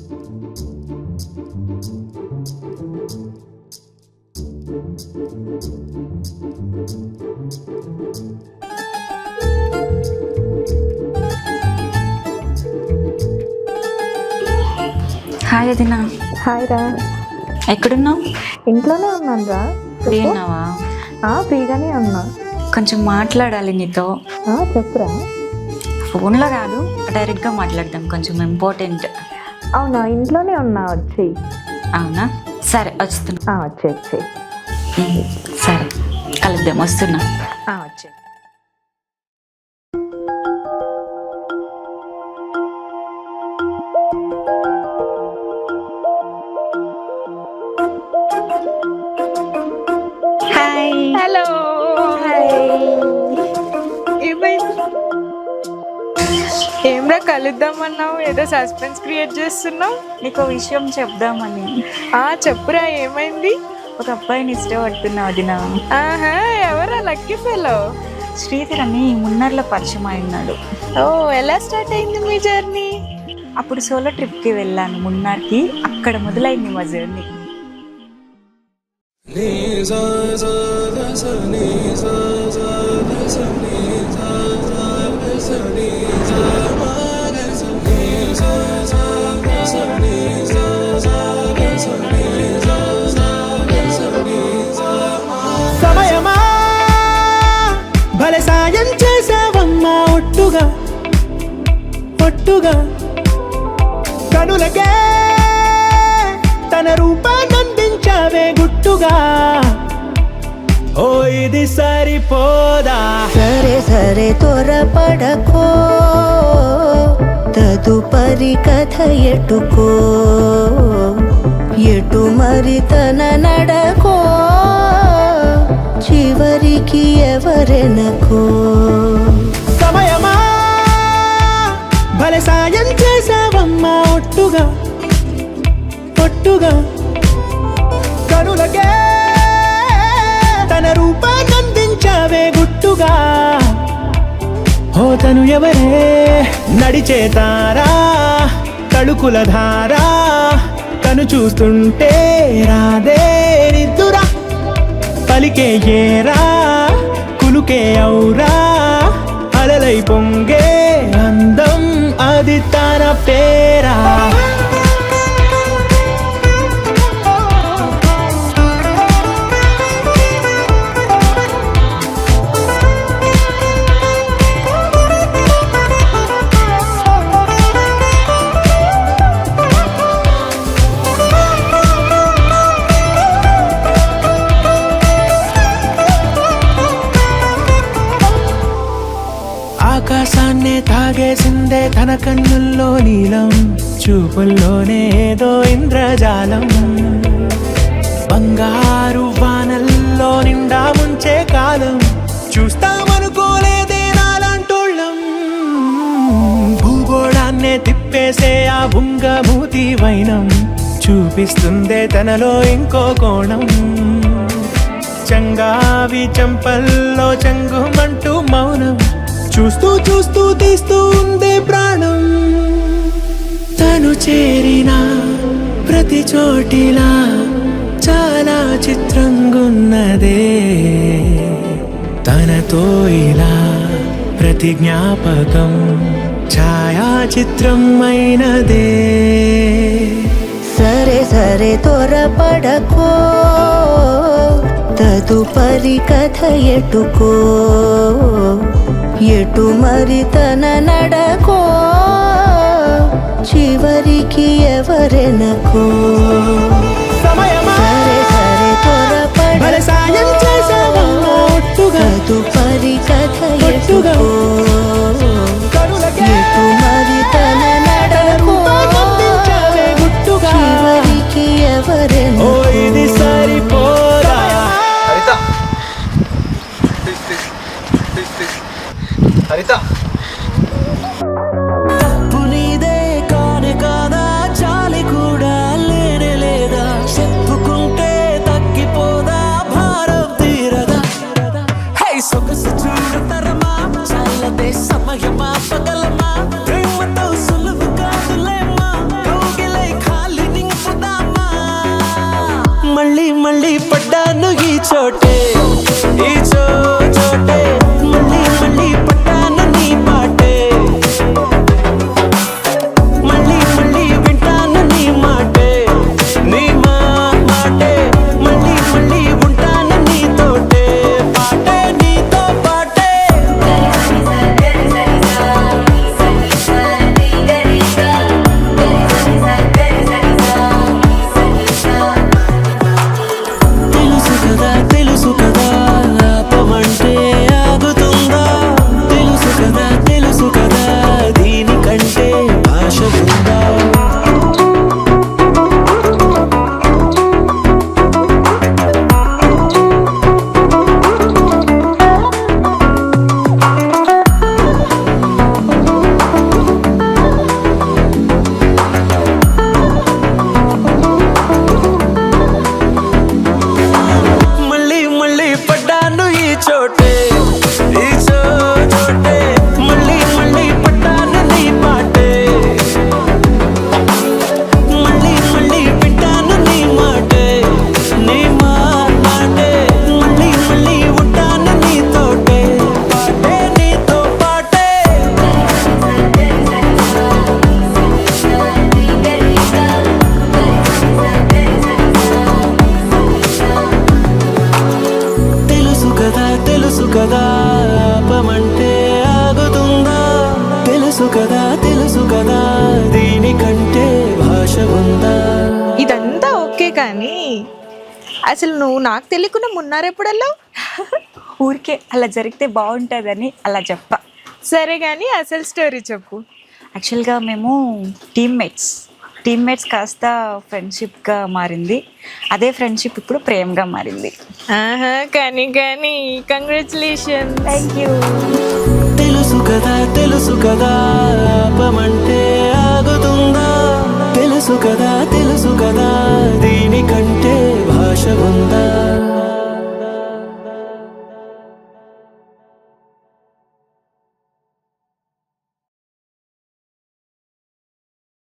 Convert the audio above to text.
Hi అదినా. Hi రా. ఎక్కడున్నావు? ఇంట్లోనే ఉన్నాను రా. ఫ్రీనావా? ఫ్రీగానే ఉన్నా. కొంచెం మాట్లాడాలి నీతో. చెప్పురా. ఫోన్లో కాదు, డైరెక్ట్గా మాట్లాడదాం, కొంచెం ఇంపార్టెంట్. అవునా, ఇంట్లోనే ఉన్నా, వచ్చి. అవునా, సరే వస్తున్నా. వచ్చే. సరే కలుద్దాం, వస్తున్నా. వచ్చే. హాయ్. హలో. ఏమ్రా కలుద్దామన్నావు, ఏదో సస్పెన్స్ క్రియేట్ చేస్తున్నావు. నీకు విషయం చెప్దామని. చెప్పురా, ఏమైంది? ఒక అబ్బాయిని ఇష్టపడుతున్నా వదినా. ఎవరా లక్కీ ఫెలో? శ్రీధర్ అని మున్నర్లో పరిచయం అయినాడు. ఎలా స్టార్ట్ అయింది మీ జర్నీ? అప్పుడు సోలో ట్రిప్కి వెళ్ళాను మున్నార్కి, అక్కడ మొదలైంది మా జర్నీ. సమయమా భలే సాయం చేసావమ్మా, ఒట్టుగా కనులకే తన రూపాన్నందించావే గుట్టుగా. ఓ ఇది సరిపోదా? సరే త్వరపడకో, తదుపరి కథ ఎటుకో, ఎటు మరి తన నడకో, చివరికి ఎవరెనకో. సమయమా భలే సాయం చేసావమ్మా, ఒట్టుగా కనులకే తన రూపాన్నందించావే గుట్టుగా. తను ఎవరే? నడిచే తారా, తళుకుల ధారా, తను చూస్తుంటే రాదే నిద్దురా. పలికే ఏరా, కులుకే ఔరా, అలలై పొంగే అందం, అది తన పేరా. ఆకాశాన్నే తాగేసిందే తన కన్నుల్లో నీలం, చూపుల్లోనే ఏదో ఇంద్రజాలం. బంగారు వానల్లో నిండా ముంచే కాలం, చూస్తామనుకోలేదే నాలాంటోళ్ళం. భూగోళాన్నే తిప్పేసే ఆ బుంగమూతి వైనం, చూపిస్తుందే తనలో ఇంకో కోణం. చంగావి చంపల్లో చంగుమంటూ మౌనం, చూస్తూ తీస్తూ ఉందే ప్రాణం. తను చేరిన ప్రతి చోటిలా చాలా చిత్రంగున్నదే, తనతో ఇలా ప్రతి జ్ఞాపకం ఛాయాచిత్రం అయినదే. సరే త్వరపడకో, తదుపరి కథ ఎటుకో, ఎటు మరి తన నడకో, చివరికి ఎవరెనకో. సమయమా సరే భలే సాయం చేసావమ్మా, ఒట్టుగా తదుపరి కథ ఎటుకో, కనులకే ఎటు మరి తన నడకో, చివరికి ఎవరెనకో. ఇది సరిపోదా? హరిత తప్పు నీదే కానే కాదా, చాలి కూడా లేనే లేదా, చెప్పుకుంటే తగ్గిపోదా, భారం తీరదా. హై సొగసు చూడతరమా, చల్లదే మళ్ళీ పడ్డాను ఈ చోటే ఈ చోటే మళ్ళీ మళ్ళీ పడ్డాను నీ పాటే మళ్ళీ మళ్ళీ వింటాను నీ మాటే నీ మాటే మళ్ళీ మళ్ళీ ఉంటాను నీతోటే పాటే నీతో పాటే తెలుసు కదా ఆపమంటే ఆగుతుందా తెలుసు కదా దీనికంటే భాష ఉందా మళ్ళీ మళ్ళీ పడ్డాను ఈ చోటే ఈ చోటే మళ్ళీ మళ్ళీ పడ్డాను నీ పాటే మళ్ళీ మళ్ళీ వింటాను నీ మాటే నీ మాటే మళ్ళీ మళ్ళీ ఉంటాను నీతోటే పాటే నీతో పాటే తెలుసు కదా ఆపమంటే ఆగుతుందా తెలుసు కదా దీనికంటే భాష ఉందా ఇదంతా ఓకే కానీ అసలు నువ్వు నాకు తెలియకుండా మున్నారెప్పుడెళ్ళావు? మళ్ళీ మళ్ళీ పడ్డాను ఈ చోటే ఈ చోటే మళ్ళీ మళ్ళీ పడ్డాను నీ పాటే మళ్ళీ మళ్ళీ వింటాను నీ మాటే నీ మాటే మళ్ళీ మళ్ళీ ఉంటాను నీతోటే పాటే నీతో పాటే తెలుసు కదా తెలుసు కదా దీనికంటే భాష ఉందా ఇదంతా ఓకే కానీ అసలు నువ్వు నాకు తెలియకుండా మున్నారెప్పుడెళ్ళావు? ఊరికే అలా జరిగితే బాగుంటుందని అలా చెప్పా. సరే కానీ అసలు స్టోరీ చెప్పు. యాక్చువల్గా మేము టీమ్మేట్స్ కాస్త ఫ్రెండ్షిప్గా మారింది. అదే ఫ్రెండ్షిప్ ఇప్పుడు ప్రేమగా మారింది. ఆహా కానీ కంగ్రాచులేషన్. Thank you. తెలుసు కదా ఆపమంటే ఆగుతుందా తెలుసు కదా